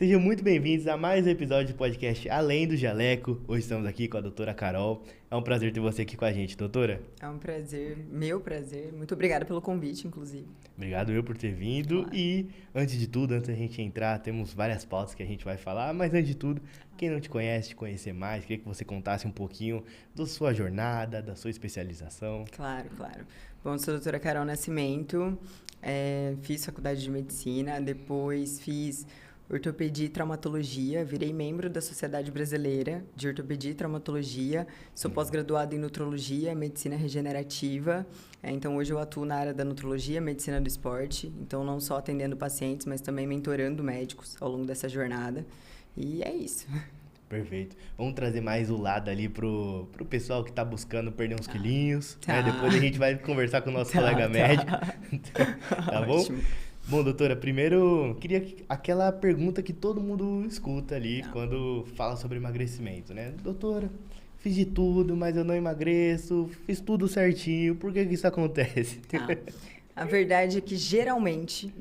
Sejam muito bem-vindos a mais um episódio do podcast Além do Jaleco. Hoje estamos aqui com a doutora Carol. É um prazer ter você aqui com a gente, doutora. É um prazer, meu prazer. Muito obrigada pelo convite, inclusive. Obrigado eu por ter vindo. Claro. E antes de tudo, antes da gente entrar, temos várias pautas que a gente vai falar. Mas antes de tudo, quem não te conhece, te conhecer mais, queria que você contasse um pouquinho da sua jornada, da sua especialização. Claro. Bom, sou a doutora Carol Nascimento, fiz faculdade de medicina, depois fiz ortopedia e traumatologia, virei membro da Sociedade Brasileira de Ortopedia e Traumatologia, sou pós-graduada em nutrologia, medicina regenerativa, então hoje eu atuo na área da nutrologia, medicina do esporte, então não só atendendo pacientes, mas também mentorando médicos ao longo dessa jornada, e é isso. Perfeito. Vamos trazer mais o lado ali pro pessoal que tá buscando perder uns quilinhos, Tá. né? Depois a gente vai conversar com o nosso colega médico, tá bom? Ótimo. Bom, doutora, primeiro, queria aquela pergunta que todo mundo escuta ali quando fala sobre emagrecimento, né? Doutora, fiz de tudo, mas eu não emagreço, fiz tudo certinho, por que isso acontece? Tá. A verdade é que geralmente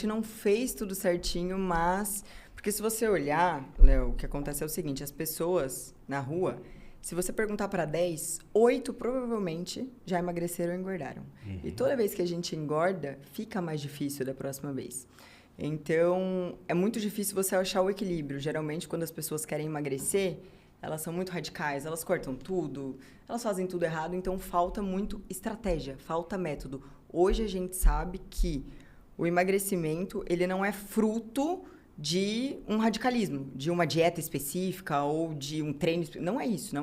não fez tudo certinho, mas... Porque se você olhar, Léo, o que acontece é o seguinte, as pessoas na rua, se você perguntar para 10, 8 provavelmente já emagreceram ou engordaram. E toda vez que a gente engorda, fica mais difícil da próxima vez. Então, é muito difícil você achar o equilíbrio. Geralmente, quando as pessoas querem emagrecer, elas são muito radicais, elas cortam tudo, elas fazem tudo errado, então falta muito estratégia, falta método. Hoje a gente sabe que o emagrecimento, ele não é fruto de um radicalismo, de uma dieta específica ou de um treino. Não é isso.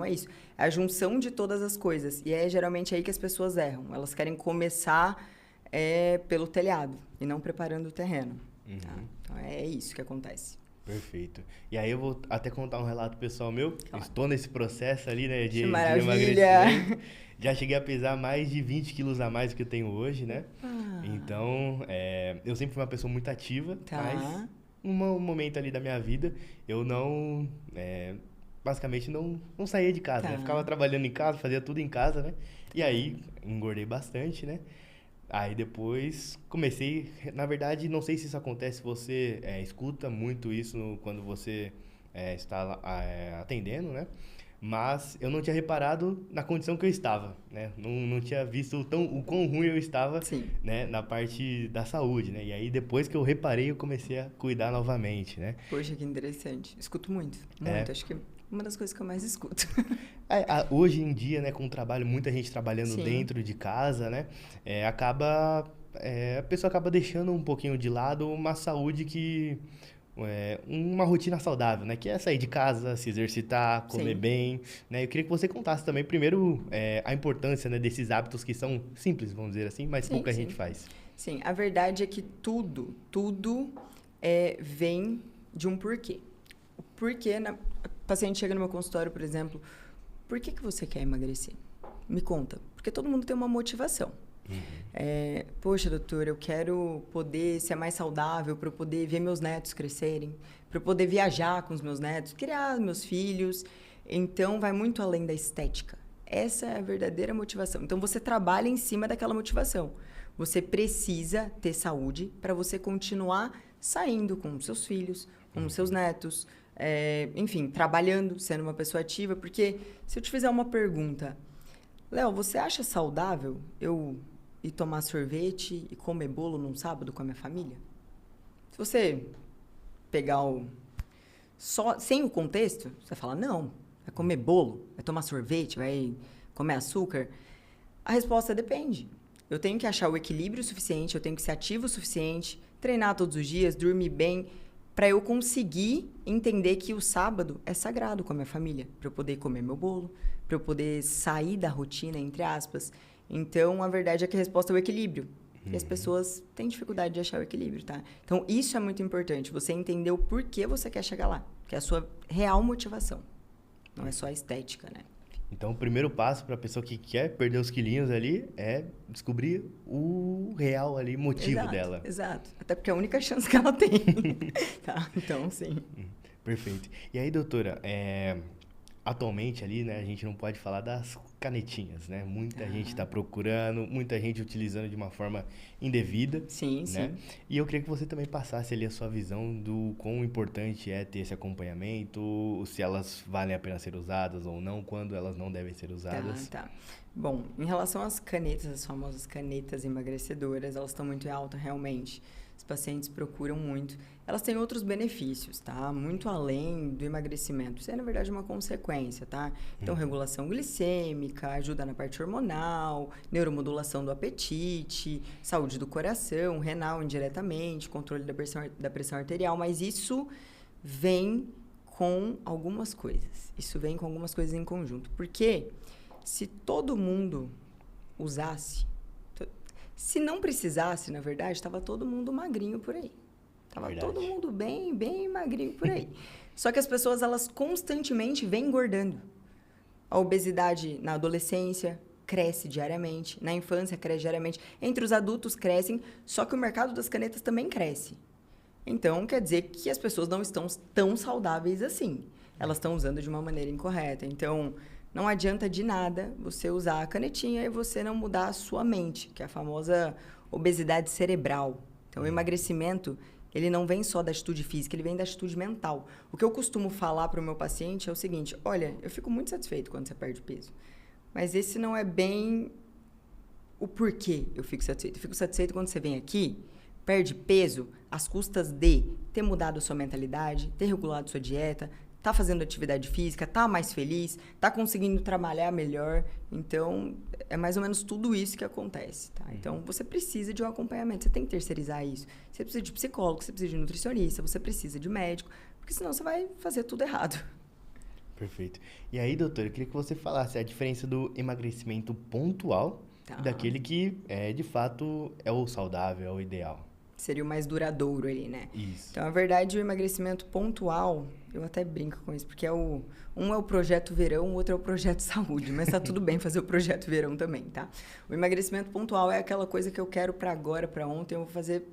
É a junção de todas as coisas. E é geralmente aí que as pessoas erram. Elas querem começar pelo telhado e não preparando o terreno. Tá? Então é isso que acontece. Perfeito. E aí eu vou até contar um relato pessoal meu. Claro. Estou nesse processo ali, né, de Maravilha! emagrecimento. Já cheguei a pesar mais de 20 quilos a mais do que eu tenho hoje, né? Então, eu sempre fui uma pessoa muito ativa, Tá. mas um momento ali da minha vida, eu não... basicamente, não saía de casa, Tá. né? Ficava trabalhando em casa, fazia tudo em casa, né? E aí, engordei bastante, né? Aí depois comecei, na verdade, não sei se isso acontece, você escuta muito isso quando você está atendendo, né? Mas eu não tinha reparado na condição que eu estava, né? Não tinha visto o quão ruim eu estava, Sim. né? Na parte da saúde, né? E aí depois que eu reparei, eu comecei a cuidar novamente, né? Poxa, que interessante. Escuto muito. Acho que uma das coisas que eu mais escuto. Hoje em dia, né, com o trabalho, muita gente trabalhando Sim. dentro de casa, né, a pessoa acaba deixando um pouquinho de lado uma saúde uma rotina saudável, né, que é sair de casa, se exercitar, comer Sim. bem, né. Eu queria que você contasse também, primeiro, a importância, né, desses hábitos que são simples, vamos dizer assim, mas Sim, pouca sim. gente faz. Sim, a verdade é que tudo vem de um porquê. O porquê, o paciente chega no meu consultório, por exemplo, por que você quer emagrecer? Me conta. Porque todo mundo tem uma motivação. Poxa, doutor, eu quero poder ser mais saudável, para eu poder ver meus netos crescerem, para eu poder viajar com os meus netos, criar meus filhos. Então, vai muito além da estética. Essa é a verdadeira motivação. Então, você trabalha em cima daquela motivação. Você precisa ter saúde para você continuar saindo com seus filhos, com seus netos, enfim, trabalhando, sendo uma pessoa ativa. Porque se eu te fizer uma pergunta, Léo, você acha saudável eu ir tomar sorvete e comer bolo num sábado com a minha família? Se você pegar sem o contexto, você fala, não, vai comer bolo, vai tomar sorvete, vai comer açúcar. A resposta depende. Eu tenho que achar o equilíbrio suficiente, eu tenho que ser ativo o suficiente, treinar todos os dias, dormir bem, para eu conseguir entender que o sábado é sagrado com a minha família, para eu poder comer meu bolo, para eu poder sair da rotina, entre aspas. Então, a verdade é que a resposta é o equilíbrio. E as pessoas têm dificuldade de achar o equilíbrio, tá? Então, isso é muito importante, você entender o porquê você quer chegar lá, que é a sua real motivação. Não é só a estética, né? Então, o primeiro passo para a pessoa que quer perder os quilinhos ali é descobrir o real ali motivo dela. Exato. Até porque é a única chance que ela tem. Tá? Então, sim. Perfeito. E aí, doutora, atualmente ali, né, a gente não pode falar das canetinhas, né? Muita gente está procurando, muita gente utilizando de uma forma indevida, Sim, né? sim. E eu queria que você também passasse ali a sua visão do quão importante é ter esse acompanhamento, se elas valem a pena ser usadas ou não, quando elas não devem ser usadas. Tá. Bom, em relação às canetas, as famosas canetas emagrecedoras, elas estão muito em alta realmente. Os pacientes procuram muito. Elas têm outros benefícios, tá? Muito além do emagrecimento. Isso é, na verdade, uma consequência, tá? Então, regulação glicêmica, ajuda na parte hormonal, neuromodulação do apetite, saúde do coração, renal indiretamente, controle da pressão arterial, mas isso vem com algumas coisas. Isso vem com algumas coisas em conjunto. Porque se todo mundo usasse, se não precisasse, na verdade, estava todo mundo magrinho por aí. Estava todo mundo bem, bem magrinho por aí. Só que as pessoas, elas constantemente vêm engordando. A obesidade na adolescência cresce diariamente, na infância cresce diariamente, entre os adultos crescem, só que o mercado das canetas também cresce. Então, quer dizer que as pessoas não estão tão saudáveis assim. Elas estão usando de uma maneira incorreta. Então, não adianta de nada você usar a canetinha e você não mudar a sua mente, que é a famosa obesidade cerebral. Então, o emagrecimento, ele não vem só da atitude física, ele vem da atitude mental. O que eu costumo falar para o meu paciente é o seguinte: olha, eu fico muito satisfeito quando você perde peso, mas esse não é bem o porquê eu fico satisfeito. Eu fico satisfeito quando você vem aqui, perde peso às custas de ter mudado a sua mentalidade, ter regulado sua dieta, tá fazendo atividade física, tá mais feliz, tá conseguindo trabalhar melhor. Então, é mais ou menos tudo isso que acontece, tá? Então, você precisa de um acompanhamento, você tem que terceirizar isso. Você precisa de psicólogo, você precisa de nutricionista, você precisa de médico, porque senão você vai fazer tudo errado. Perfeito. E aí, doutor, eu queria que você falasse a diferença do emagrecimento pontual e daquele que, de fato, é o saudável, é o ideal. Seria o mais duradouro ali, né? Isso. Então, na verdade, o emagrecimento pontual, eu até brinco com isso, porque um é o projeto verão, o outro é o projeto saúde, mas tá tudo bem fazer o projeto verão também, tá? O emagrecimento pontual é aquela coisa que eu quero para agora, para ontem, eu vou fazer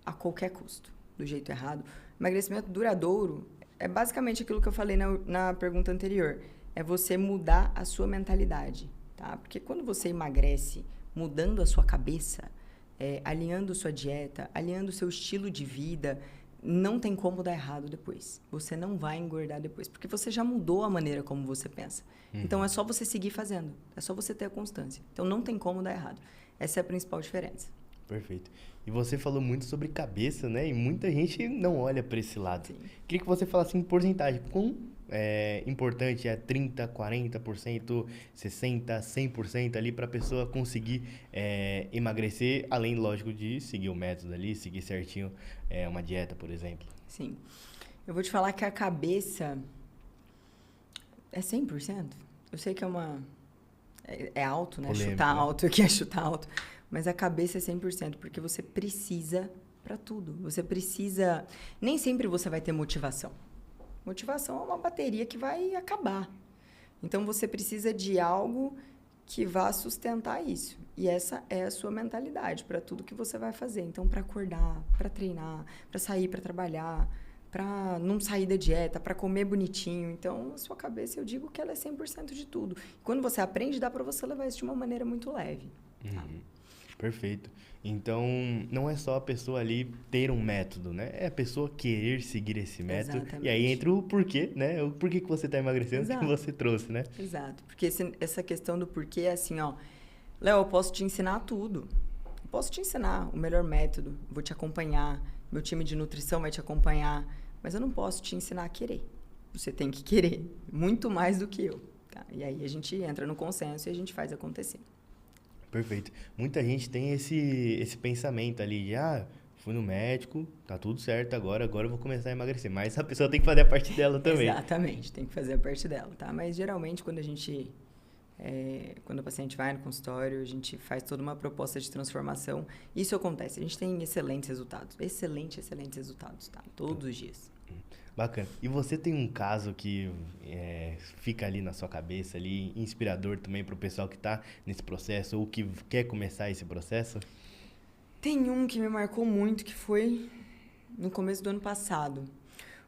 a qualquer custo, do jeito errado. O emagrecimento duradouro é basicamente aquilo que eu falei na pergunta anterior, é você mudar a sua mentalidade, tá? Porque quando você emagrece mudando a sua cabeça, alinhando sua dieta, alinhando seu estilo de vida, não tem como dar errado depois. Você não vai engordar depois, porque você já mudou a maneira como você pensa. Então, é só você seguir fazendo. É só você ter a constância. Então, não tem como dar errado. Essa é a principal diferença. Perfeito. E você falou muito sobre cabeça, né? E muita gente não olha para esse lado. Sim. Queria que você falasse em porcentagem. Quão importante é 30%, 40%, 60%, 100% ali para a pessoa conseguir emagrecer, além, lógico, de seguir o método ali, seguir certinho uma dieta, por exemplo. Sim. Eu vou te falar que a cabeça é 100%. Eu sei que é alto, né? Polêmico, chutar né? alto aqui é chutar alto. Mas a cabeça é 100%, porque você precisa para tudo. Você precisa... Nem sempre você vai ter motivação. Motivação é uma bateria que vai acabar. Então, você precisa de algo que vá sustentar isso. E essa é a sua mentalidade para tudo que você vai fazer. Então, para acordar, para treinar, para sair, para trabalhar, para não sair da dieta, para comer bonitinho. Então, a sua cabeça, eu digo que ela é 100% de tudo. E quando você aprende, dá para você levar isso de uma maneira muito leve. Tá? Perfeito. Então, não é só a pessoa ali ter um método, né? É a pessoa querer seguir esse método. Exatamente. E aí entra o porquê, né? O porquê que você está emagrecendo, Exato. que você trouxe, né? Exato. Porque essa questão do porquê é assim, ó... Léo, eu posso te ensinar tudo. Eu posso te ensinar o melhor método. Vou te acompanhar. Meu time de nutrição vai te acompanhar. Mas eu não posso te ensinar a querer. Você tem que querer. Muito mais do que eu. Tá? E aí a gente entra no consenso e a gente faz acontecer. Perfeito. Muita gente tem esse pensamento ali de, fui no médico, tá tudo certo agora eu vou começar a emagrecer. Mas a pessoa tem que fazer a parte dela também. Exatamente, tem que fazer a parte dela, tá? Mas geralmente quando quando o paciente vai no consultório, a gente faz toda uma proposta de transformação. Isso acontece, a gente tem excelentes resultados. Excelentes resultados, tá? Todos os dias. Bacana. E você tem um caso que fica ali na sua cabeça, ali, inspirador também para o pessoal que está nesse processo ou que quer começar esse processo? Tem um que me marcou muito, que foi no começo do ano passado.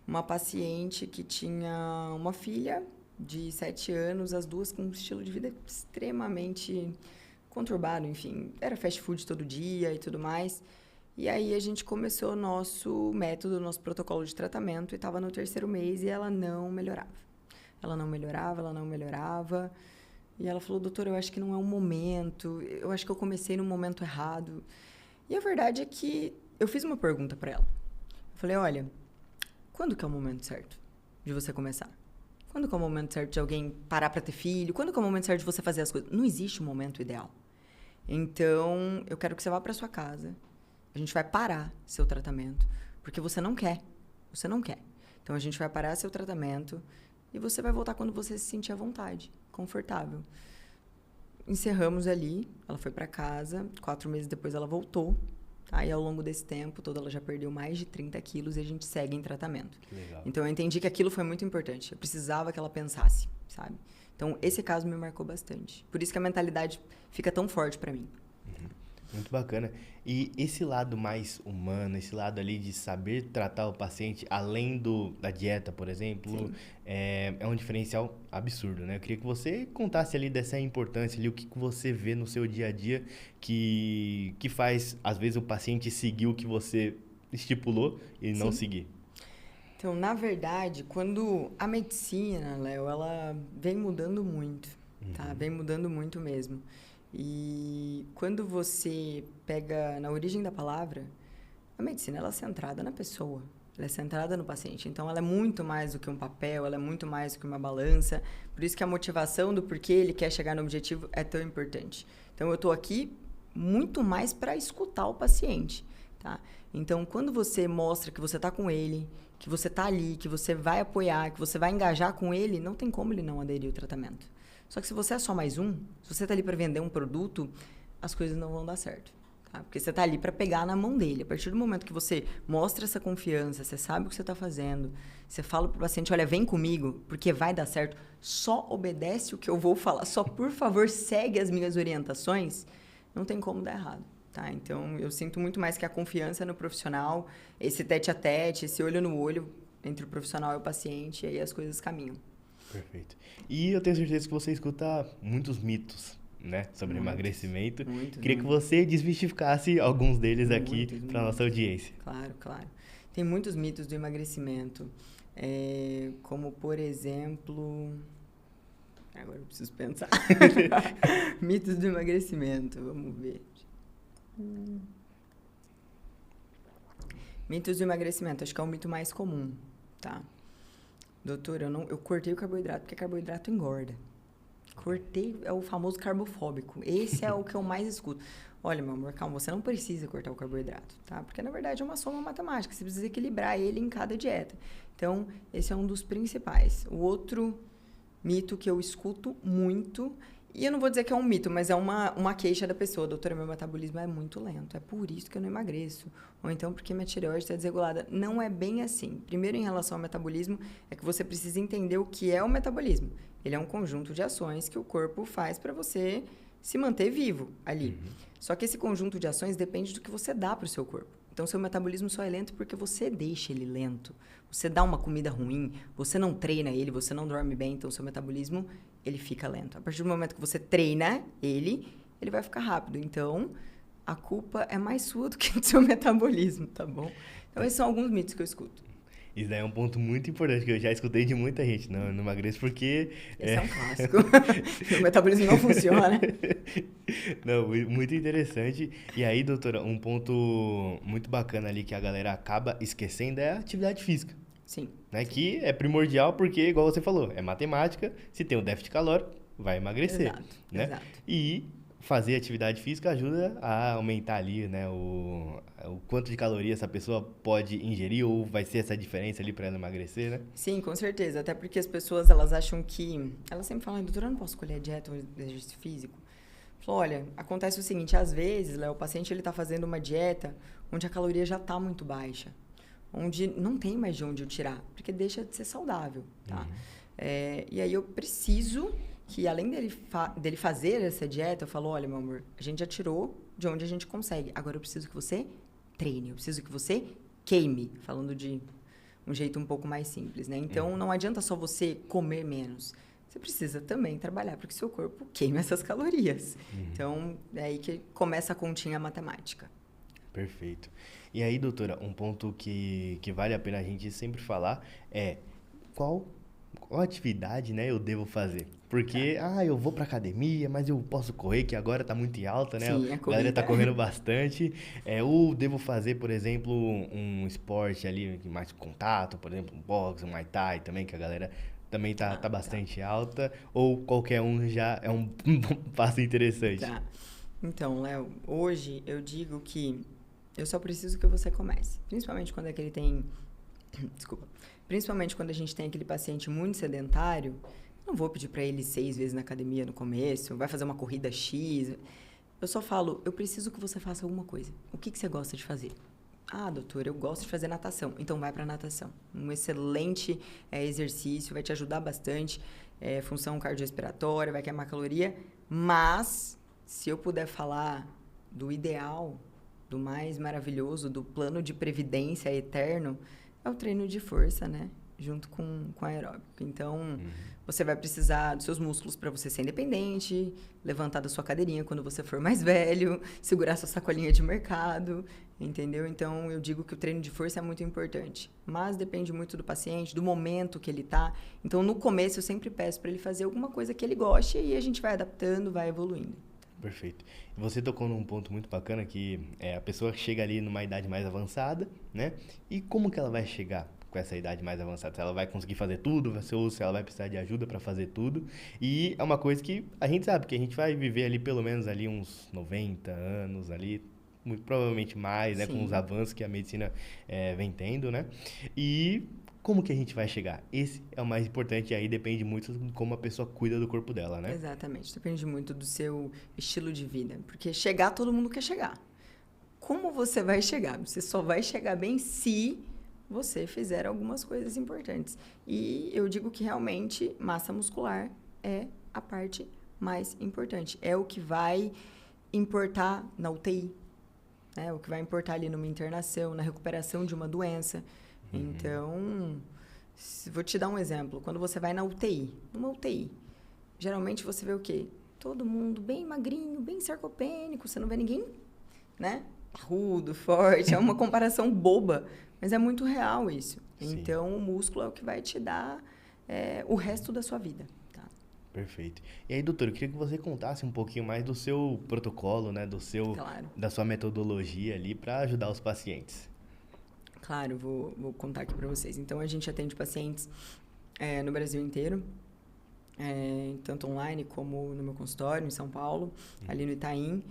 Uma paciente que tinha uma filha de 7 anos, as duas com um estilo de vida extremamente conturbado, enfim. Era fast food todo dia e tudo mais. E aí a gente começou o nosso método, nosso protocolo de tratamento e estava no 3º mês e ela não melhorava. Ela não melhorava, ela não melhorava. E ela falou, doutor, eu acho que não é um momento, eu acho que eu comecei no momento errado. E a verdade é que eu fiz uma pergunta para ela. Eu falei, olha, quando que é o momento certo de você começar? Quando que é o momento certo de alguém parar para ter filho? Quando que é o momento certo de você fazer as coisas? Não existe um momento ideal. Então, eu quero que você vá para sua casa. A gente vai parar seu tratamento, porque você não quer. Você não quer. Então, a gente vai parar seu tratamento e você vai voltar quando você se sentir à vontade, confortável. Encerramos ali, ela foi para casa, 4 meses depois ela voltou. Aí, ao longo desse tempo todo, ela já perdeu mais de 30 quilos e a gente segue em tratamento. Legal. Então, eu entendi que aquilo foi muito importante. Eu precisava que ela pensasse, sabe? Então, esse caso me marcou bastante. Por isso que a mentalidade fica tão forte para mim. Muito bacana. E esse lado mais humano, esse lado ali de saber tratar o paciente, além da dieta, por exemplo, é um diferencial absurdo, né? Eu queria que você contasse ali dessa importância ali, o que você vê no seu dia a dia que faz, às vezes, o paciente seguir o que você estipulou e não seguir. Então, na verdade, quando a medicina, Léo, ela vem mudando muito, tá? Vem mudando muito mesmo. E quando você pega na origem da palavra, a medicina ela é centrada na pessoa, ela é centrada no paciente. Então, ela é muito mais do que um papel, ela é muito mais do que uma balança. Por isso que a motivação do porquê ele quer chegar no objetivo é tão importante. Então, eu estou aqui muito mais para escutar o paciente, tá? Então, quando você mostra que você está com ele, que você está ali, que você vai apoiar, que você vai engajar com ele, não tem como ele não aderir ao tratamento. Só que se você é só mais um, se você está ali para vender um produto, as coisas não vão dar certo. Tá? Porque você está ali para pegar na mão dele. A partir do momento que você mostra essa confiança, você sabe o que você está fazendo, você fala para o paciente, olha, vem comigo, porque vai dar certo, só obedece o que eu vou falar, só por favor segue as minhas orientações, não tem como dar errado. Tá? Então, eu sinto muito mais que a confiança no profissional, esse tete-a-tete, esse olho no olho entre o profissional e o paciente, e aí as coisas caminham. Perfeito. E eu tenho certeza que você escuta muitos mitos, né, sobre emagrecimento. Queria que você desmistificasse alguns deles aqui para nossa audiência. Claro, claro. Tem muitos mitos do emagrecimento, como, por exemplo... Agora eu preciso pensar. Mitos do emagrecimento, vamos ver. Mitos do emagrecimento, acho que é o mito mais comum, tá? Doutor, eu cortei o carboidrato porque carboidrato engorda. Cortei, é o famoso carbofóbico. Esse é o que eu mais escuto. Olha, meu amor, calma, você não precisa cortar o carboidrato, tá? Porque, na verdade, é uma soma matemática. Você precisa equilibrar ele em cada dieta. Então, esse é um dos principais. O outro mito que eu escuto muito, e eu não vou dizer que é um mito, mas é uma queixa da pessoa. Doutora, meu metabolismo é muito lento, é por isso que eu não emagreço. Ou então porque minha tireoide está desregulada. Não é bem assim. Primeiro, em relação ao metabolismo, é que você precisa entender o que é o metabolismo. Ele é um conjunto de ações que o corpo faz para você se manter vivo ali. Só que esse conjunto de ações depende do que você dá para o seu corpo. Então, seu metabolismo só é lento porque você deixa ele lento. Você dá uma comida ruim, você não treina ele, você não dorme bem, então seu metabolismo, ele fica lento. A partir do momento que você treina ele vai ficar rápido. Então, a culpa é mais sua do que do seu metabolismo, tá bom? Então, esses são alguns mitos que eu escuto. Isso daí é um ponto muito importante, que eu já escutei de muita gente. Não, eu não emagreço porque... Esse é um clássico. O metabolismo não funciona. Não, muito interessante. E aí, doutora, um ponto muito bacana ali que a galera acaba esquecendo é a atividade física. Sim. Né? Que é primordial porque, igual você falou, é matemática. Se tem um déficit calórico, vai emagrecer. Exato, né? exato. E fazer atividade física ajuda a aumentar ali, né, o quanto de calorias essa pessoa pode ingerir ou vai ser essa diferença ali para ela emagrecer, né? Sim, com certeza. Até porque as pessoas, elas acham que... Elas sempre falam, doutora, eu não posso escolher a dieta ou exercício físico. Falo, olha, acontece o seguinte, às vezes, Léo, o paciente ele tá fazendo uma dieta onde a caloria já está muito baixa, onde não tem mais de onde eu tirar, porque deixa de ser saudável, tá? E aí eu preciso que, além dele fazer essa dieta, eu falo, olha, meu amor, a gente já tirou de onde a gente consegue. Agora eu preciso que você treine, eu preciso que você queime, falando de um jeito um pouco mais simples, né? Então, não adianta só você comer menos. Você precisa também trabalhar para que seu corpo queime essas calorias. Então, é aí que começa a continha matemática. Perfeito. E aí, doutora, um ponto que vale a pena a gente sempre falar é qual atividade, né, eu devo fazer? Porque, eu vou pra academia, mas eu posso correr, que agora tá muito em alta, né? Sim, a A galera corrida. tá correndo bastante. Ou devo fazer, por exemplo, um esporte ali mais contato, por exemplo, um boxe, um Muay Thai também, que a galera também tá bastante alta. Ou qualquer um já é um passo interessante. Tá. Então, Léo, hoje eu digo que eu só preciso que você comece. Principalmente quando é que ele tem... Desculpa. Principalmente quando a gente tem aquele paciente muito sedentário, eu não vou pedir para ele 6 vezes na academia no começo, vai fazer uma corrida X. Eu só falo, eu preciso que você faça alguma coisa. O que você gosta de fazer? Ah, doutor, eu gosto de fazer natação. Então, vai para natação. Um excelente exercício, vai te ajudar bastante. Função cardiorrespiratória, vai queimar caloria. Mas, se eu puder falar do ideal, do mais maravilhoso, do plano de previdência eterno, é o treino de força, né? Junto com aeróbico. Então, você vai precisar dos seus músculos para você ser independente, levantar da sua cadeirinha quando você for mais velho, segurar sua sacolinha de mercado, entendeu? Então, eu digo que o treino de força é muito importante. Mas depende muito do paciente, do momento que ele tá. Então, no começo, eu sempre peço para ele fazer alguma coisa que ele goste e a gente vai adaptando, vai evoluindo. Perfeito. Você tocou num ponto muito bacana que a pessoa chega ali numa idade mais avançada, né? E como que ela vai chegar com essa idade mais avançada? Se ela vai conseguir fazer tudo, ou se ela vai precisar de ajuda para fazer tudo. E é uma coisa que a gente sabe que a gente vai viver ali pelo menos ali uns 90 anos ali, muito provavelmente mais, né? Com os avanços que a medicina vem tendo, né? E como que a gente vai chegar? Esse é o mais importante e aí depende muito de como a pessoa cuida do corpo dela, né? Exatamente. Depende muito do seu estilo de vida. Porque chegar, todo mundo quer chegar. Como você vai chegar? Você só vai chegar bem se você fizer algumas coisas importantes. E eu digo que realmente massa muscular é a parte mais importante. É o que vai importar na UTI, né? O que vai importar ali numa internação, na recuperação de uma doença. Então, vou te dar um exemplo. Quando você vai na UTI, numa UTI, geralmente você vê o quê? Todo mundo bem magrinho, bem sarcopênico, você não vê ninguém, né? Parrudo, forte, é uma comparação boba, mas é muito real isso. Sim. Então, o músculo é o que vai te dar o resto da sua vida. Tá? Perfeito. E aí, doutor, eu queria que você contasse um pouquinho mais do seu protocolo, né? Claro. Da sua metodologia ali para ajudar os pacientes. Claro, vou contar aqui para vocês. Então, a gente atende pacientes no Brasil inteiro, tanto online como no meu consultório, em São Paulo, ali no Itaim,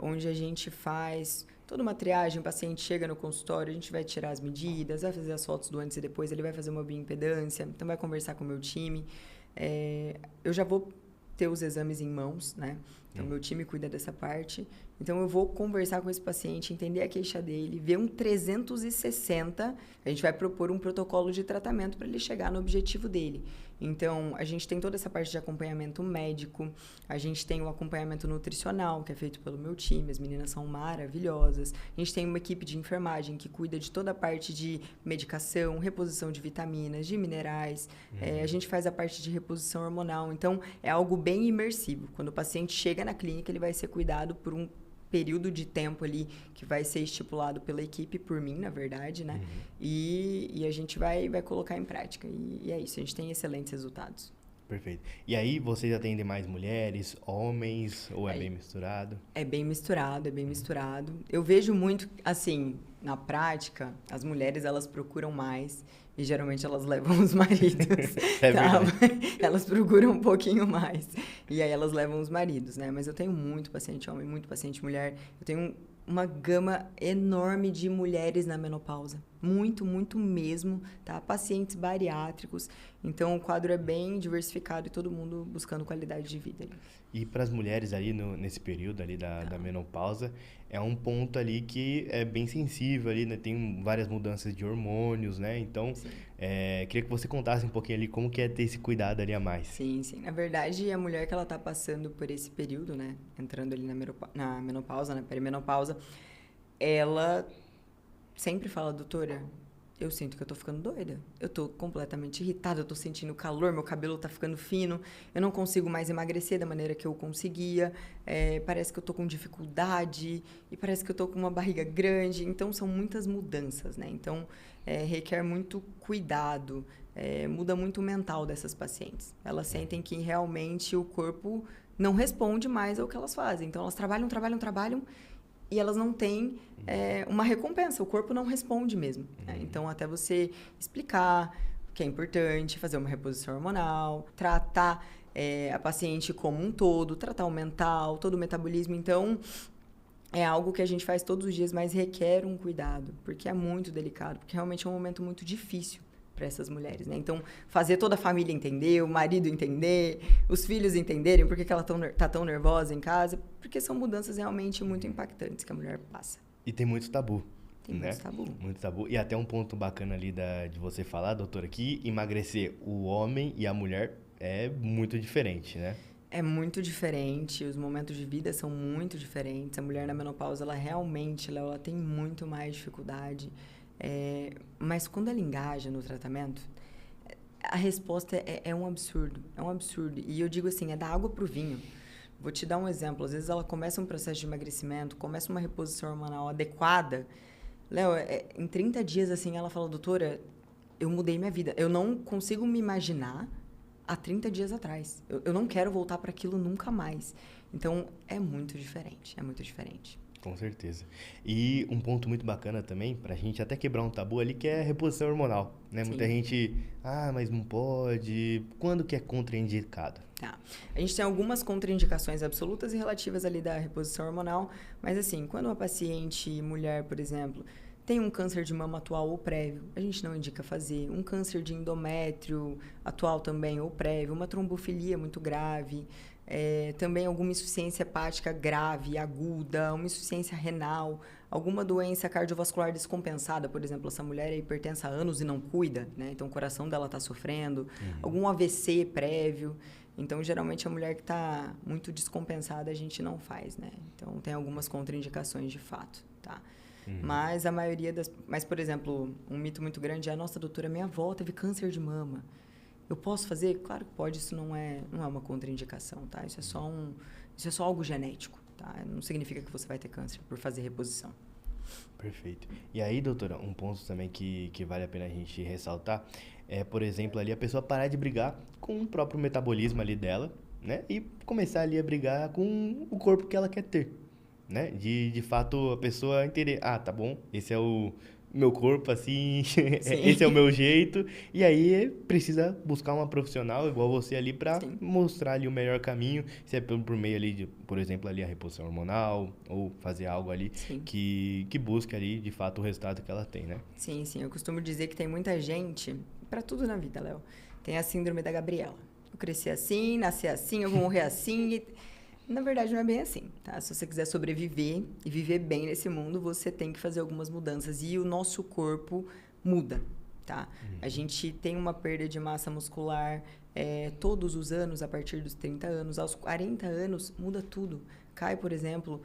onde a gente faz toda uma triagem. O paciente chega no consultório, a gente vai tirar as medidas, vai fazer as fotos do antes e depois, ele vai fazer uma bioimpedância, então vai conversar com o meu time. Eu já vou ter os exames em mãos, né? Então, meu time cuida dessa parte. Então, eu vou conversar com esse paciente, entender a queixa dele, ver um 360, a gente vai propor um protocolo de tratamento para ele chegar no objetivo dele. Então, a gente tem toda essa parte de acompanhamento médico, a gente tem o acompanhamento nutricional, que é feito pelo meu time, as meninas são maravilhosas. A gente tem uma equipe de enfermagem que cuida de toda a parte de medicação, reposição de vitaminas, de minerais. A gente faz a parte de reposição hormonal. Então, é algo bem imersivo. Quando o paciente chega na clínica, ele vai ser cuidado por um período de tempo ali que vai ser estipulado pela equipe, por mim, na verdade, né? E a gente vai colocar em prática. E é isso, a gente tem excelentes resultados. Perfeito. E aí, vocês atendem mais mulheres, homens, ou é bem misturado? É bem misturado, é bem misturado. Eu vejo muito, assim, na prática, as mulheres, elas procuram mais e geralmente elas levam os maridos. Tá? Elas procuram um pouquinho mais. E aí elas levam os maridos, né? Mas eu tenho muito paciente homem, muito paciente mulher. Eu tenho uma gama enorme de mulheres na menopausa. Muito, muito mesmo, tá? Pacientes bariátricos. Então, o quadro é bem diversificado e todo mundo buscando qualidade de vida. E para as mulheres ali, nesse período ali da menopausa, é um ponto ali que é bem sensível ali, né? Tem várias mudanças de hormônios, né? Então, queria que você contasse um pouquinho ali como que é ter esse cuidado ali a mais. Sim, sim. Na verdade, a mulher que ela tá passando por esse período, né? Entrando ali na menopausa, na perimenopausa, ela sempre fala, doutora, eu sinto que eu tô ficando doida. Eu tô completamente irritada, eu tô sentindo calor, meu cabelo tá ficando fino, eu não consigo mais emagrecer da maneira que eu conseguia, parece que eu tô com dificuldade e parece que eu tô com uma barriga grande. Então, são muitas mudanças, né? Então, requer muito cuidado, muda muito o mental dessas pacientes. Elas sentem que realmente o corpo não responde mais ao que elas fazem. Então, elas trabalham, trabalham, trabalham e elas não têm uma recompensa. O corpo não responde mesmo. Né? Então, até você explicar que é importante fazer uma reposição hormonal, tratar a paciente como um todo, tratar o mental, todo o metabolismo. Então, é algo que a gente faz todos os dias, mas requer um cuidado, porque é muito delicado, porque realmente é um momento muito difícil para essas mulheres, né? Então, fazer toda a família entender, o marido entender, os filhos entenderem por que ela tá tão nervosa em casa, porque são mudanças realmente muito impactantes que a mulher passa. E tem muito tabu. Tem né? muito tabu. Muito tabu. E até um ponto bacana ali de você falar, doutora, que emagrecer o homem e a mulher é muito diferente, né? É muito diferente, os momentos de vida são muito diferentes. A mulher na menopausa, ela realmente ela tem muito mais dificuldade. Mas quando ela engaja no tratamento, a resposta é um absurdo. É um absurdo. E eu digo assim, é da água pro vinho. Vou te dar um exemplo. Às vezes ela começa um processo de emagrecimento, começa uma reposição hormonal adequada. Léo, em 30 dias, assim, ela fala, doutora, eu mudei minha vida. Eu não consigo me imaginar há 30 dias atrás. Eu não quero voltar para aquilo nunca mais. Então, é muito diferente. É muito diferente. Com certeza. E um ponto muito bacana também, pra gente até quebrar um tabu ali, que é a reposição hormonal, né? Sim. Muita gente, mas não pode. Quando que é contraindicado? Tá. A gente tem algumas contraindicações absolutas e relativas ali da reposição hormonal, mas assim, quando uma paciente mulher, por exemplo, tem um câncer de mama atual ou prévio, a gente não indica fazer. Um câncer de endométrio atual também ou prévio, uma trombofilia muito grave, também alguma insuficiência hepática grave, aguda, uma insuficiência renal, alguma doença cardiovascular descompensada, por exemplo, essa mulher é hipertensa há anos e não cuida, né? Então o coração dela está sofrendo, algum AVC prévio. Então, geralmente, a mulher que está muito descompensada, a gente não faz, né? Então, tem algumas contraindicações de fato, tá? Mas a maioria das... Mas, por exemplo, um mito muito grande é, nossa, doutora, minha avó teve câncer de mama. Eu posso fazer? Claro que pode, isso não é uma contraindicação, tá? Isso é só algo genético, tá? Não significa que você vai ter câncer por fazer reposição. Perfeito. E aí, doutora, um ponto também que vale a pena a gente ressaltar é, por exemplo, ali a pessoa parar de brigar com o próprio metabolismo ali dela, né? E começar ali a brigar com o corpo que ela quer ter, né? De fato, a pessoa entender, tá bom, esse é o meu corpo, assim, esse é o meu jeito. E aí precisa buscar uma profissional igual você ali para mostrar ali o melhor caminho, se é por meio ali de, por exemplo, ali a reposição hormonal ou fazer algo ali que busque ali de fato o resultado que ela tem, né? Sim, sim. Eu costumo dizer que tem muita gente, para tudo na vida, Léo, tem a síndrome da Gabriela. Eu cresci assim, nasci assim, eu vou morrer assim. E... Na verdade, não é bem assim, tá? Se você quiser sobreviver e viver bem nesse mundo, você tem que fazer algumas mudanças. E o nosso corpo muda, tá? A gente tem uma perda de massa muscular todos os anos, a partir dos 30 anos. Aos 40 anos, muda tudo. Cai, por exemplo,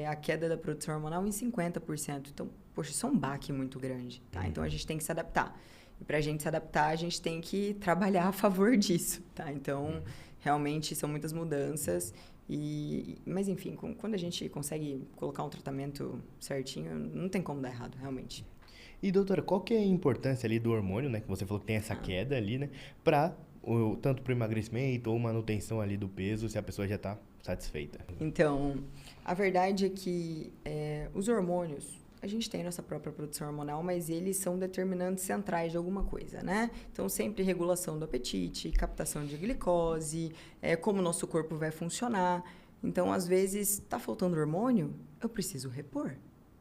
a queda da produção hormonal em 50%. Então, poxa, isso é um baque muito grande, tá? Então, a gente tem que se adaptar. E para a gente se adaptar, a gente tem que trabalhar a favor disso, tá? Então, realmente, são muitas mudanças. Mas, enfim, quando a gente consegue colocar um tratamento certinho, não tem como dar errado, realmente. E, doutora, qual que é a importância ali do hormônio, né? Que você falou que tem essa queda ali, né? Tanto para o emagrecimento ou manutenção ali do peso, se a pessoa já está satisfeita. Então, a verdade é que os hormônios, a gente tem nossa própria produção hormonal, mas eles são determinantes centrais de alguma coisa, né? Então, sempre regulação do apetite, captação de glicose, como o nosso corpo vai funcionar. Então, às vezes, está faltando hormônio, eu preciso repor,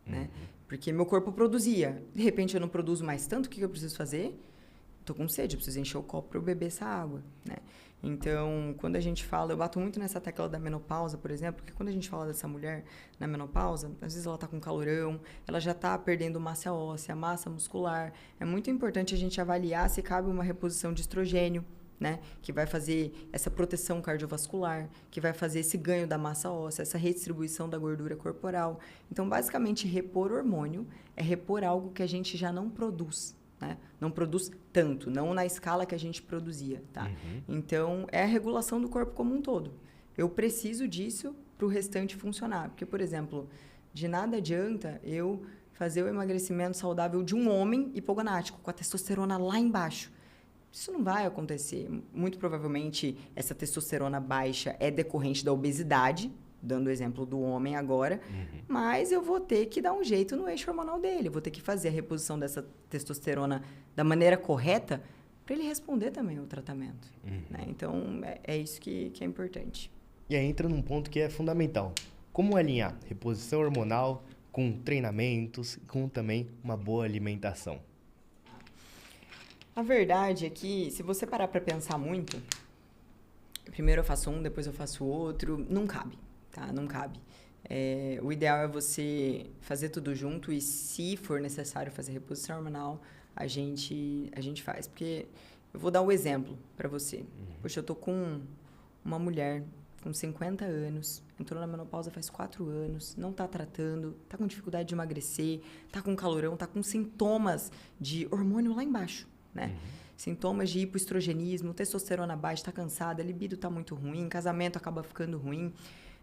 né? Porque meu corpo produzia, de repente eu não produzo mais tanto, o que eu preciso fazer? Estou com sede, eu preciso encher o copo para eu beber essa água, né? Então, quando a gente fala, eu bato muito nessa tecla da menopausa, por exemplo, porque quando a gente fala dessa mulher na menopausa, às vezes ela está com calorão, ela já está perdendo massa óssea, massa muscular. É muito importante a gente avaliar se cabe uma reposição de estrogênio, né? Que vai fazer essa proteção cardiovascular, que vai fazer esse ganho da massa óssea, essa redistribuição da gordura corporal. Então, basicamente, repor hormônio é repor algo que a gente já não produz. né? Não produz tanto, não na escala que a gente produzia, tá? Então, é a regulação do corpo como um todo. Eu preciso disso para o restante funcionar. Porque, por exemplo, de nada adianta eu fazer o emagrecimento saudável de um homem hipogonático, com a testosterona lá embaixo. Isso não vai acontecer. Muito provavelmente, essa testosterona baixa é decorrente da obesidade, dando o exemplo do homem agora, mas eu vou ter que dar um jeito no eixo hormonal dele. Eu vou ter que fazer a reposição dessa testosterona da maneira correta para ele responder também ao tratamento. Né? Então, é isso que é importante. E aí entra num ponto que é fundamental. Como alinhar reposição hormonal com treinamentos, com também uma boa alimentação? A verdade é que, se você parar para pensar muito, primeiro eu faço um, depois eu faço outro, não cabe, tá? Não cabe. O ideal é você fazer tudo junto e, se for necessário fazer reposição hormonal, a gente faz. Porque eu vou dar um exemplo para você. Poxa, eu tô com uma mulher com 50 anos, entrou na menopausa faz 4 anos, não tá tratando, tá com dificuldade de emagrecer, tá com calorão, tá com sintomas de hormônio lá embaixo, né? Sintomas de hipoestrogenismo, testosterona baixa, tá cansada, a libido tá muito ruim, casamento acaba ficando ruim.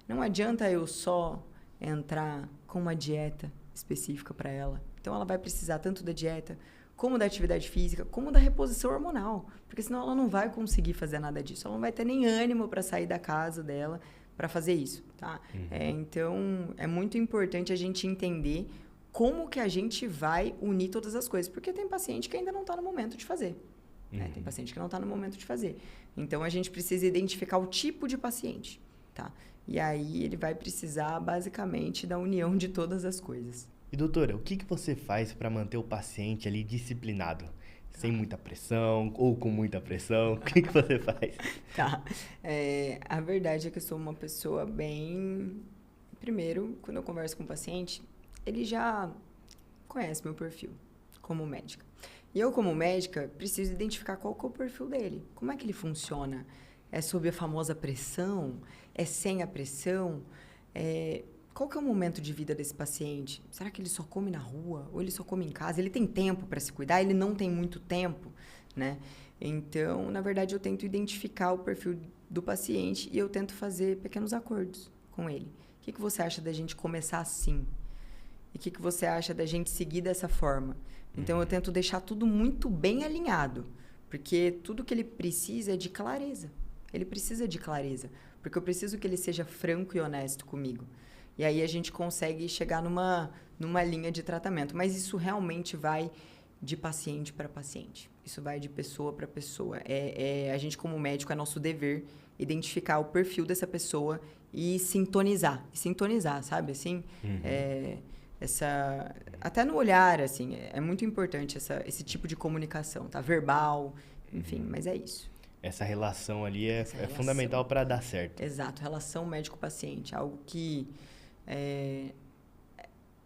Não adianta eu só entrar com uma dieta específica para ela. Então, ela vai precisar tanto da dieta, como da atividade física, como da reposição hormonal. Porque senão ela não vai conseguir fazer nada disso. Ela não vai ter nem ânimo para sair da casa dela para fazer isso, tá? Então, é muito importante a gente entender como que a gente vai unir todas as coisas. Porque tem paciente que ainda não está no momento de fazer. Né? Tem paciente que não está no momento de fazer. Então, a gente precisa identificar o tipo de paciente, tá? E aí, ele vai precisar, basicamente, da união de todas as coisas. E, doutora, o que você faz para manter o paciente ali disciplinado? Sem muita pressão ou com muita pressão? O que você faz? Tá. A verdade é que eu sou uma pessoa bem... Primeiro, quando eu converso com o paciente, ele já conhece meu perfil como médica. E eu, como médica, preciso identificar qual que é o perfil dele. Como é que ele funciona? É sob a famosa pressão? É sem a pressão? Qual que é o momento de vida desse paciente? Será que ele só come na rua? Ou ele só come em casa? Ele tem tempo para se cuidar? Ele não tem muito tempo, né? Então, na verdade, eu tento identificar o perfil do paciente e eu tento fazer pequenos acordos com ele. O que você acha da gente começar assim? E o que você acha da gente seguir dessa forma? Então, eu tento deixar tudo muito bem alinhado, porque tudo que ele precisa é de clareza. Ele precisa de clareza, porque eu preciso que ele seja franco e honesto comigo. E aí a gente consegue chegar numa linha de tratamento. Mas isso realmente vai de paciente para paciente. Isso vai de pessoa para pessoa. A gente, como médico, é nosso dever identificar o perfil dessa pessoa e sintonizar. Sabe? Assim, até no olhar, assim, é muito importante esse tipo de comunicação, tá? Verbal, enfim, mas é isso. Essa relação ali é fundamental para dar certo. Exato, relação médico-paciente. Algo que...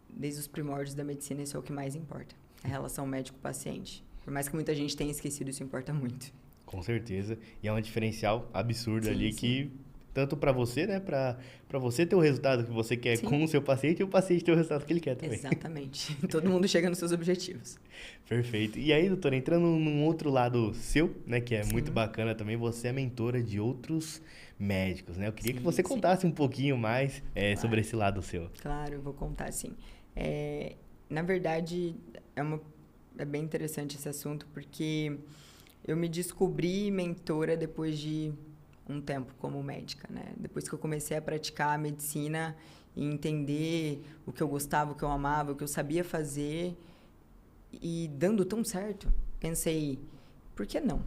desde os primórdios da medicina, isso é o que mais importa. A relação médico-paciente. Por mais que muita gente tenha esquecido, isso importa muito. Com certeza. E é um diferencial absurdo ali que... Tanto para você, né? Para você ter o resultado que você quer com o seu paciente e o paciente ter o resultado que ele quer também. Exatamente. Todo mundo chega nos seus objetivos. Perfeito. E aí, doutora, entrando num outro lado seu, né? Que é muito bacana também, você é mentora de outros médicos, né? Eu queria que você contasse um pouquinho mais sobre esse lado seu. Claro, eu vou contar, sim. Na verdade, é bem interessante esse assunto, porque eu me descobri mentora depois de um tempo como médica, né? Depois que eu comecei a praticar a medicina e entender o que eu gostava, o que eu amava, o que eu sabia fazer, e dando tão certo, pensei, por que não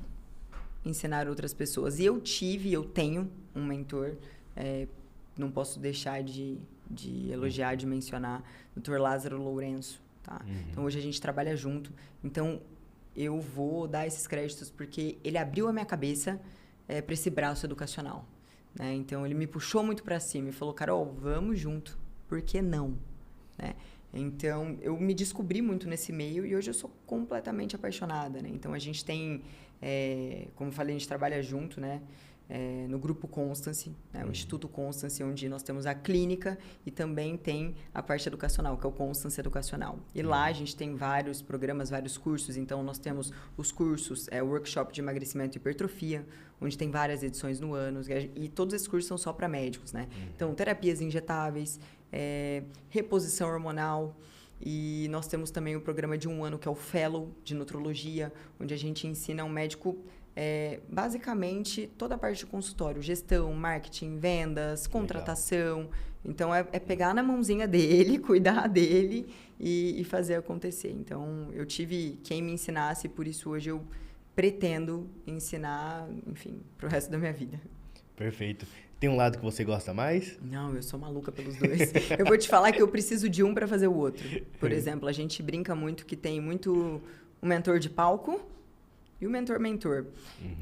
ensinar outras pessoas? E eu tenho um mentor, não posso deixar de elogiar, de mencionar, Dr. Lázaro Lourenço, tá? Então, hoje a gente trabalha junto, então eu vou dar esses créditos porque ele abriu a minha cabeça para esse braço educacional, né? Então, ele me puxou muito para cima e falou, Carol, vamos junto, por que não? Né? Então, eu me descobri muito nesse meio e hoje eu sou completamente apaixonada, né? Então, a gente tem, como eu falei, a gente trabalha junto, né? no Grupo Constance, né, o Instituto Constance, onde nós temos a clínica e também tem a parte educacional, que é o Constance Educacional. E lá a gente tem vários programas, vários cursos. Então, nós temos os cursos, o workshop de emagrecimento e hipertrofia, onde tem várias edições no ano. E todos esses cursos são só para médicos, né? Então, terapias injetáveis, reposição hormonal. E nós temos também o programa de 1 ano, que é o Fellow de Nutrologia, onde a gente ensina um médico... basicamente, toda a parte de consultório, gestão, marketing, vendas, contratação. Legal. Então, é pegar na mãozinha dele, cuidar dele e fazer acontecer. Então, eu tive quem me ensinasse, por isso hoje eu pretendo ensinar, enfim, pro resto da minha vida. Perfeito. Tem um lado que você gosta mais? Não, eu sou maluca pelos dois. Eu vou te falar que eu preciso de um para fazer o outro. Por exemplo, a gente brinca muito que tem muito o mentor de palco e o mentor-mentor.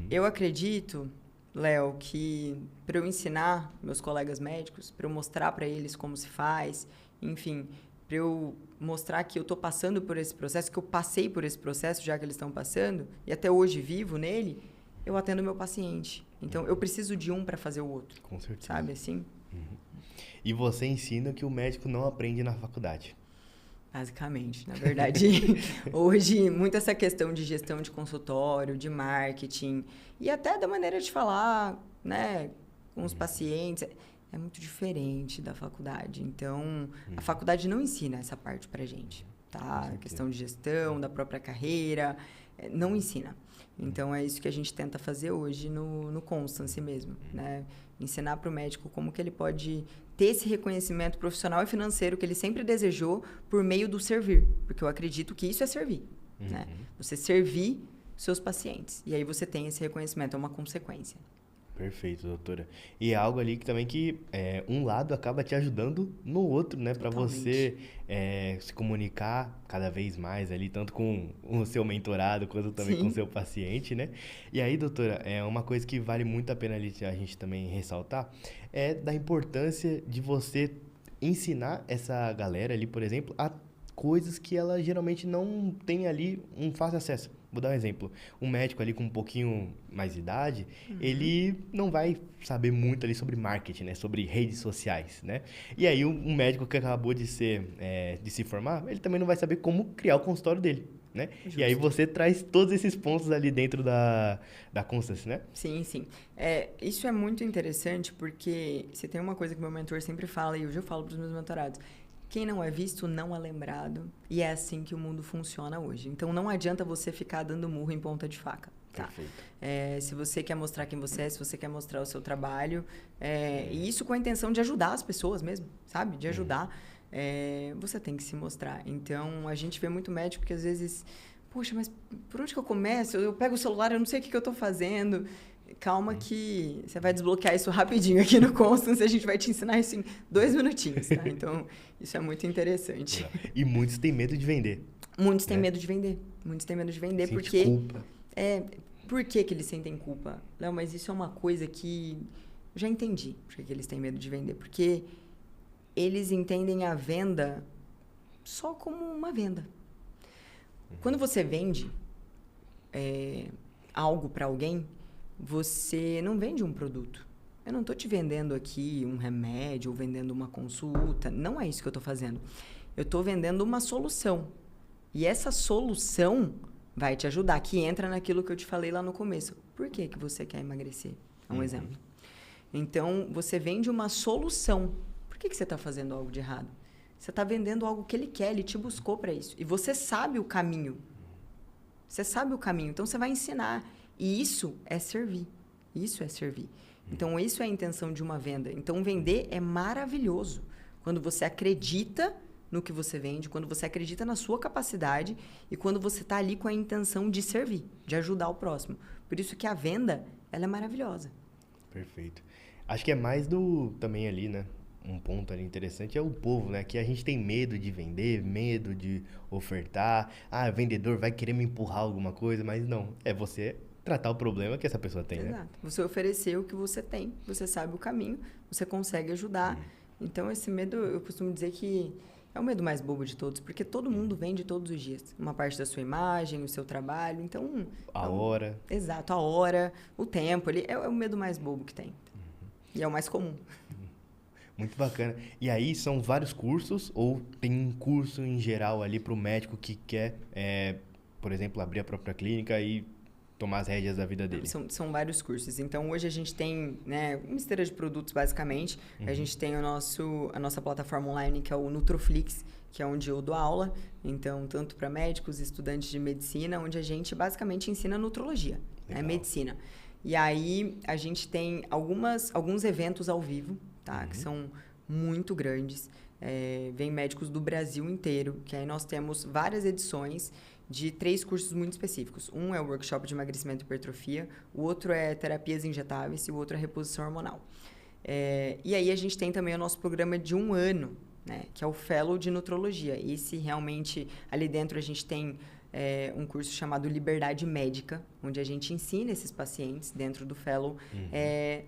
Eu acredito, Léo, que para eu ensinar meus colegas médicos, para eu mostrar para eles como se faz, enfim, para eu mostrar que eu estou passando por esse processo, que eu passei por esse processo, já que eles estão passando, e até hoje vivo nele, eu atendo meu paciente. Então, eu preciso de um para fazer o outro. Com certeza. Sabe assim? E você ensina que o médico não aprende na faculdade. Basicamente, na verdade, hoje, muito essa questão de gestão de consultório, de marketing, e até da maneira de falar, né, com os pacientes, é muito diferente da faculdade. Então, a faculdade não ensina essa parte pra gente, tá? A questão de gestão, da própria carreira, não ensina. Então, é isso que a gente tenta fazer hoje no Constance mesmo, né? Ensinar para o médico como que ele pode ter esse reconhecimento profissional e financeiro que ele sempre desejou por meio do servir. Porque eu acredito que isso é servir, né? Você servir seus pacientes. E aí você tem esse reconhecimento, é uma consequência. Perfeito, doutora. E é algo ali que também que um lado acaba te ajudando no outro, né? Para você se comunicar cada vez mais ali, tanto com o seu mentorado, quanto também com o seu paciente, né? E aí, doutora, uma coisa que vale muito a pena ali a gente também ressaltar é da importância de você ensinar essa galera ali, por exemplo, a coisas que ela geralmente não tem ali um fácil acesso. Vou dar um exemplo. Um médico ali com um pouquinho mais de idade, ele não vai saber muito ali sobre marketing, né? Sobre redes sociais, né? E aí, um médico que acabou de se formar, ele também não vai saber como criar o consultório dele, né? Justo. E aí, você traz todos esses pontos ali dentro da Constance, né? Sim, sim. Isso é muito interessante porque se tem uma coisa que meu mentor sempre fala, e hoje eu falo para os meus mentorados, quem não é visto, não é lembrado. E é assim que o mundo funciona hoje. Então, não adianta você ficar dando murro em ponta de faca. Tá? Perfeito. Se você quer mostrar quem você é, se você quer mostrar o seu trabalho, e isso com a intenção de ajudar as pessoas mesmo, sabe? De ajudar, você tem que se mostrar. Então, a gente vê muito médico que às vezes... Poxa, mas por onde que eu começo? Eu pego o celular, eu não sei o que eu estou fazendo... Calma que você vai desbloquear isso rapidinho aqui no Constance, a gente vai te ensinar isso em 2 minutinhos, tá? Então, isso é muito interessante. E muitos têm medo de vender. Muitos têm medo de vender. Muitos têm medo de vender porque... culpa. Por que eles sentem culpa? Léo, mas isso é uma coisa que... Eu já entendi por que eles têm medo de vender. Porque eles entendem a venda só como uma venda. Quando você vende algo para alguém... Você não vende um produto. Eu não estou te vendendo aqui um remédio ou vendendo uma consulta. Não é isso que eu estou fazendo. Eu estou vendendo uma solução. E essa solução vai te ajudar. Que entra naquilo que eu te falei lá no começo. Por que que você quer emagrecer? É um exemplo. Então, você vende uma solução. Por que que você está fazendo algo de errado? Você está vendendo algo que ele quer. Ele te buscou para isso. E você sabe o caminho. Você sabe o caminho. Então, você vai ensinar. E isso é servir. Isso é servir. Então, isso é a intenção de uma venda. Então, vender é maravilhoso. Quando você acredita no que você vende, quando você acredita na sua capacidade e quando você está ali com a intenção de servir, de ajudar o próximo. Por isso que a venda, ela é maravilhosa. Perfeito. Acho que é mais também ali, né? Um ponto ali interessante é o povo, né? Que a gente tem medo de vender, medo de ofertar. O vendedor vai querer me empurrar alguma coisa, mas não. É você... tratar o problema que essa pessoa tem, Exato. né? Você oferecer o que você tem, você sabe o caminho, você consegue ajudar. Então, esse medo, eu costumo dizer que É o medo mais bobo de todos, porque todo mundo vende todos os dias. Uma parte da sua imagem, o seu trabalho, então... A hora. Exato, a hora, o tempo, ele é o medo mais bobo que tem. E é o mais comum. Muito bacana. E aí são vários cursos ou tem um curso em geral ali para o médico que quer, por exemplo, abrir a própria clínica e tomar as rédeas da vida dele? São vários cursos. Então, hoje a gente tem, né, uma esteira de produtos, basicamente. A gente tem a nossa plataforma online, que é o Nutroflix, que é onde eu dou aula. Então, tanto para médicos e estudantes de medicina, onde a gente basicamente ensina nutrologia, né, medicina. E aí, a gente tem alguns eventos ao vivo, tá? Que são muito grandes. Vem médicos do Brasil inteiro, que aí nós temos várias edições de 3 cursos muito específicos. Um é o workshop de emagrecimento e hipertrofia, o outro é terapias injetáveis e o outro é reposição hormonal. E aí a gente tem também o nosso programa de 1 ano, né, que é o Fellow de Nutrologia. Esse realmente, ali dentro a gente tem um curso chamado Liberdade Médica, onde a gente ensina esses pacientes dentro do Fellow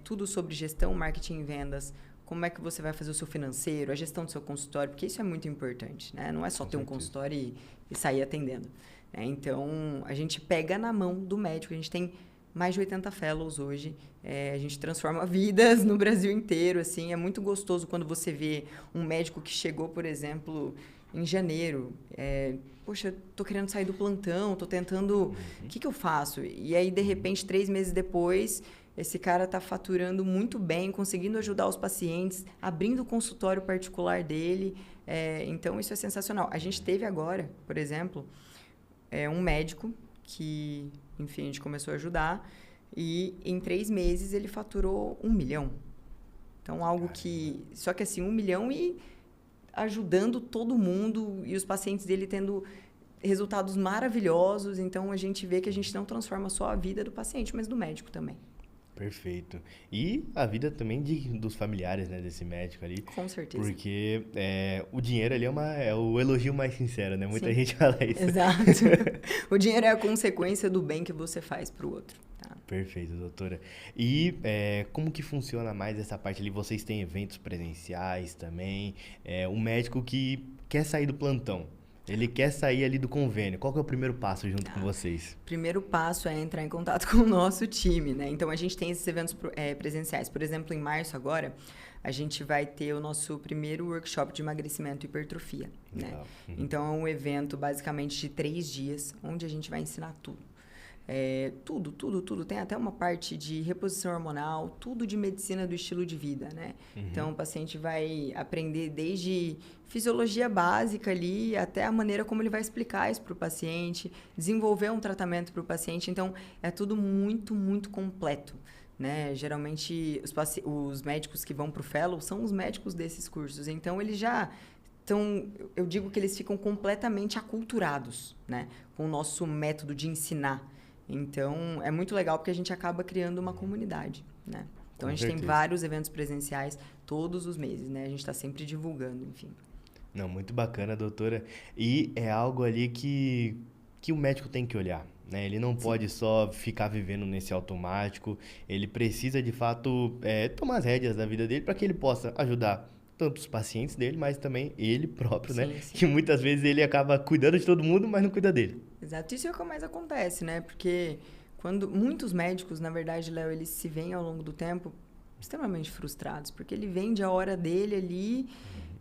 tudo sobre gestão, marketing e vendas, como é que você vai fazer o seu financeiro, a gestão do seu consultório, porque isso é muito importante, né? Não é só ter um consultório e sair atendendo. Então, a gente pega na mão do médico, a gente tem mais de 80 fellows hoje, a gente transforma vidas no Brasil inteiro, assim, é muito gostoso quando você vê um médico que chegou, por exemplo, em janeiro, poxa, tô querendo sair do plantão, tô tentando, o que eu faço? E aí, de repente, 3 meses depois, esse cara está faturando muito bem, conseguindo ajudar os pacientes, abrindo o consultório particular dele. Então, isso é sensacional. A gente teve agora, por exemplo, um médico que, enfim, a gente começou a ajudar e em 3 meses ele faturou 1 milhão. Então, algo que... Só que assim, 1 milhão e ajudando todo mundo e os pacientes dele tendo resultados maravilhosos. Então, a gente vê que a gente não transforma só a vida do paciente, mas do médico também. Perfeito. E a vida também dos familiares, né, desse médico ali. Com certeza. Porque o dinheiro ali é o elogio mais sincero, né? Muita gente fala isso. Exato. O dinheiro é a consequência do bem que você faz para o outro. Tá? Perfeito, doutora. E como que funciona mais essa parte ali? Vocês têm eventos presenciais também? Um médico que quer sair do plantão. Ele quer sair ali do convênio. Qual que é o primeiro passo junto com vocês? Primeiro passo é entrar em contato com o nosso time, né? Então, a gente tem esses eventos presenciais. Por exemplo, em março agora, a gente vai ter o nosso primeiro workshop de emagrecimento e hipertrofia, né? Então, é um evento basicamente de 3 dias, onde a gente vai ensinar tudo. Tudo. Tem até uma parte de reposição hormonal, tudo de medicina do estilo de vida, né? Então, o paciente vai aprender desde fisiologia básica ali, até a maneira como ele vai explicar isso para o paciente, desenvolver um tratamento para o paciente. Então, é tudo muito, muito completo, né? Geralmente, os médicos que vão para o Fellow são os médicos desses cursos. Então, eles já... Então, eu digo que eles ficam completamente aculturados, né, com o nosso método de ensinar. Então, é muito legal porque a gente acaba criando uma comunidade, né? Então, a gente tem vários eventos presenciais todos os meses, né? A gente está sempre divulgando, enfim. Não, muito bacana, doutora. E é algo ali que o médico tem que olhar, né? Ele não pode só ficar vivendo nesse automático. Ele precisa, de fato, tomar as rédeas da vida dele para que ele possa ajudar tanto os pacientes dele, mas também ele próprio, né? Sim. Que muitas vezes ele acaba cuidando de todo mundo, mas não cuida dele. Exato. Isso é o que mais acontece, né? Porque quando muitos médicos, na verdade, Léo, eles se veem ao longo do tempo extremamente frustrados, porque ele vende a hora dele ali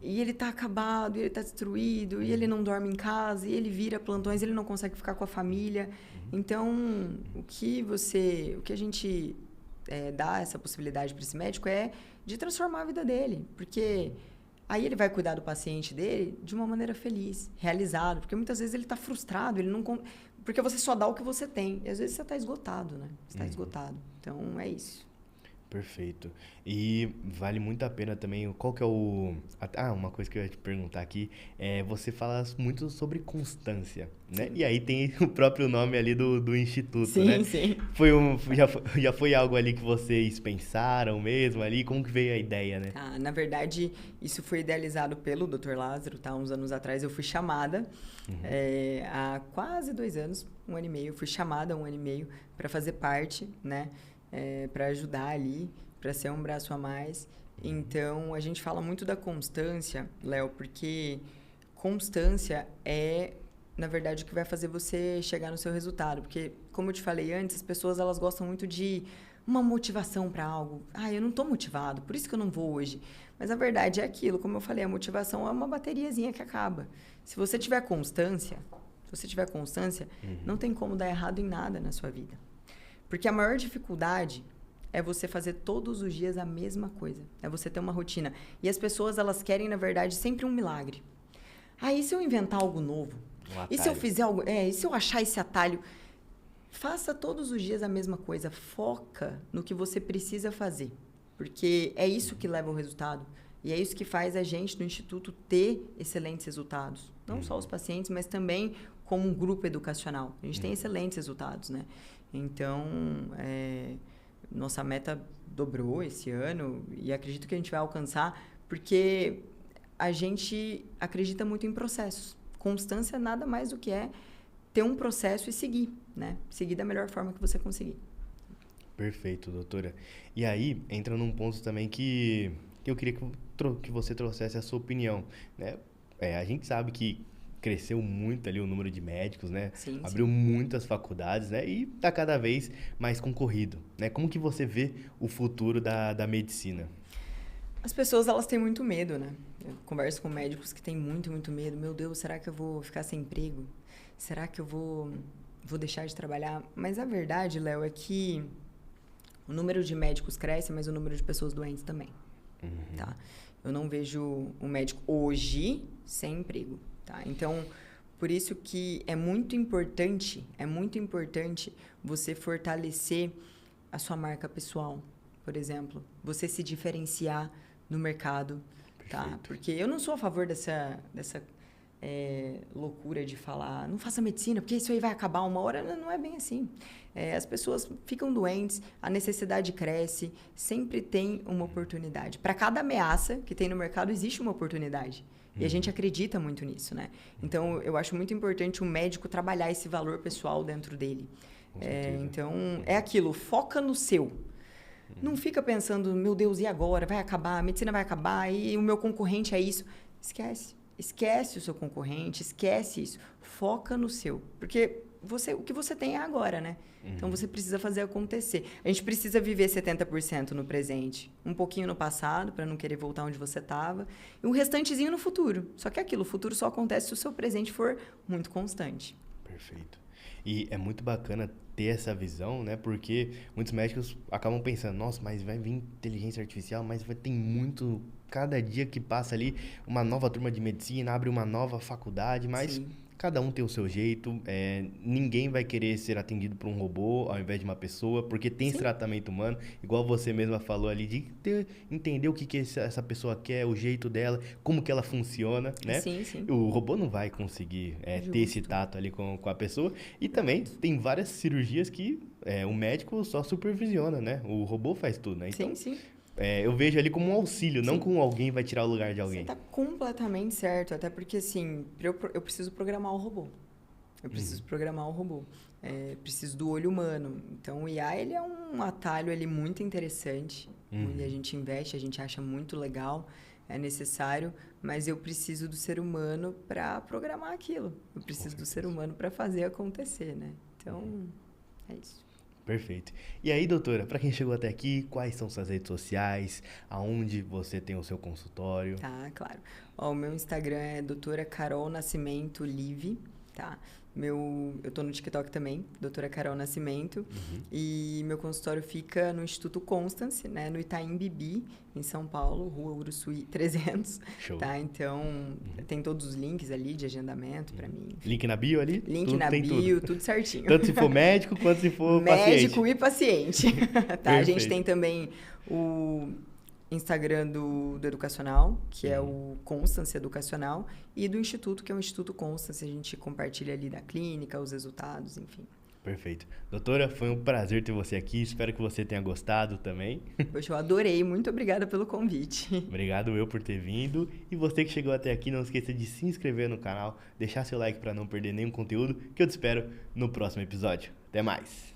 e ele tá acabado, e ele tá destruído, e ele não dorme em casa, e ele vira plantões, ele não consegue ficar com a família. Então, o que a gente dá essa possibilidade para esse médico é de transformar a vida dele, porque aí ele vai cuidar do paciente dele de uma maneira feliz, realizado, porque muitas vezes ele está frustrado, porque você só dá o que você tem, e às vezes você está esgotado, né? Você está esgotado. Então, é isso. Perfeito. E vale muito a pena também, qual que é uma coisa que eu ia te perguntar aqui, você fala muito sobre constância, né? E aí tem o próprio nome ali do instituto, né? Sim. Já foi algo ali que vocês pensaram mesmo ali? Como que veio a ideia, né? Na verdade, isso foi idealizado pelo Dr. Lázaro, tá? Uns anos atrás eu fui chamada, há quase 2 anos, 1 ano e meio, eu fui chamada 1 ano e meio para fazer parte, né? Para ajudar ali, para ser um braço a mais. Então, a gente fala muito da constância, Léo, porque constância é, na verdade, o que vai fazer você chegar no seu resultado. Porque, como eu te falei antes, as pessoas elas gostam muito de uma motivação para algo. Eu não estou motivado, por isso que eu não vou hoje. Mas a verdade é aquilo, como eu falei, a motivação é uma bateriazinha que acaba. Se você tiver constância, não tem como dar errado em nada na sua vida. Porque a maior dificuldade é você fazer todos os dias a mesma coisa. É você ter uma rotina. E as pessoas, elas querem, na verdade, sempre um milagre. E se eu inventar algo novo? E se eu fizer algo... E se eu achar esse atalho? Faça todos os dias a mesma coisa. Foca no que você precisa fazer. Porque é isso que leva ao resultado. E é isso que faz a gente, no Instituto, ter excelentes resultados. Não só os pacientes, mas também como um grupo educacional. A gente tem excelentes resultados, né? Então, nossa meta dobrou esse ano e acredito que a gente vai alcançar porque a gente acredita muito em processos. Constância nada mais do que é ter um processo e seguir, né? Seguir da melhor forma que você conseguir. Perfeito, doutora. E aí, entra num ponto também que eu queria que você trouxesse a sua opinião, né? A gente sabe que cresceu muito ali o número de médicos, né? Sim, Abriu muitas faculdades, né? E tá cada vez mais concorrido, né? Como que você vê o futuro da medicina? As pessoas, elas têm muito medo, né? Eu converso com médicos que têm muito, muito medo. Meu Deus, será que eu vou ficar sem emprego? Será que eu vou deixar de trabalhar? Mas a verdade, Léo, é que o número de médicos cresce, mas o número de pessoas doentes também, tá? Eu não vejo um médico hoje sem emprego, tá? Então, por isso que é muito importante você fortalecer a sua marca pessoal, por exemplo. Você se diferenciar no mercado, tá? Perfeito. Porque eu não sou a favor dessa loucura de falar, não faça medicina, porque isso aí vai acabar uma hora. Não é bem assim. As pessoas ficam doentes, a necessidade cresce, sempre tem uma oportunidade. Para cada ameaça que tem no mercado, existe uma oportunidade. E a gente acredita muito nisso, né? Então, eu acho muito importante o médico trabalhar esse valor pessoal dentro dele. Então, é aquilo, foca no seu. Não fica pensando, meu Deus, e agora? Vai acabar, a medicina vai acabar, e o meu concorrente é isso. Esquece. Esquece o seu concorrente, esquece isso. Foca no seu. Porque o que você tem é agora, né? Então, você precisa fazer acontecer. A gente precisa viver 70% no presente, um pouquinho no passado, para não querer voltar onde você estava, e um restantezinho no futuro. Só que aquilo, o futuro só acontece se o seu presente for muito constante. Perfeito. E é muito bacana ter essa visão, né? Porque muitos médicos acabam pensando, nossa, mas vai vir inteligência artificial, mas vai ter muito... Cada dia que passa ali, uma nova turma de medicina, abre uma nova faculdade, mas Sim. cada um tem o seu jeito. Ninguém vai querer ser atendido por um robô ao invés de uma pessoa, porque tem esse tratamento humano, igual você mesma falou ali, de entender o que essa pessoa quer, o jeito dela, como que ela funciona, né? Sim, sim. O robô não vai conseguir ter esse tato ali com a pessoa. E também tem várias cirurgias que o médico só supervisiona, né? O robô faz tudo, né? Então, Sim. eu vejo ali como um auxílio, não como alguém vai tirar o lugar de alguém. Você está completamente certo, até porque, assim, eu preciso programar o robô. Preciso do olho humano. Então, o IA, ele é um atalho ali muito interessante, onde a gente investe, a gente acha muito legal, é necessário, mas eu preciso do ser humano para programar aquilo. Eu preciso do ser humano para fazer acontecer, né? Então, é isso. Perfeito. E aí, doutora, para quem chegou até aqui, quais são suas redes sociais? Aonde você tem o seu consultório? Tá, claro. O meu Instagram é doutora Carol Nascimento Live, tá? Eu tô no TikTok também, doutora Carol Nascimento. E meu consultório fica no Instituto Constance, né? No Itaim Bibi, em São Paulo, Rua Uruçuí 300. Show. Tá? Então, tem todos os links ali de agendamento para mim. Link na bio ali? Link na bio, tudo certinho. Tanto se for médico, quanto se for médico paciente. E paciente. Tá? Perfeito. A gente tem também o Instagram do Educacional, que é o Constance Educacional, e do Instituto, que é o Instituto Constance. A gente compartilha ali da clínica, os resultados, enfim. Perfeito. Doutora, foi um prazer ter você aqui. Espero que você tenha gostado também. Poxa, eu adorei. Muito obrigada pelo convite. Obrigado eu por ter vindo. E você que chegou até aqui, não esqueça de se inscrever no canal, deixar seu like para não perder nenhum conteúdo, que eu te espero no próximo episódio. Até mais!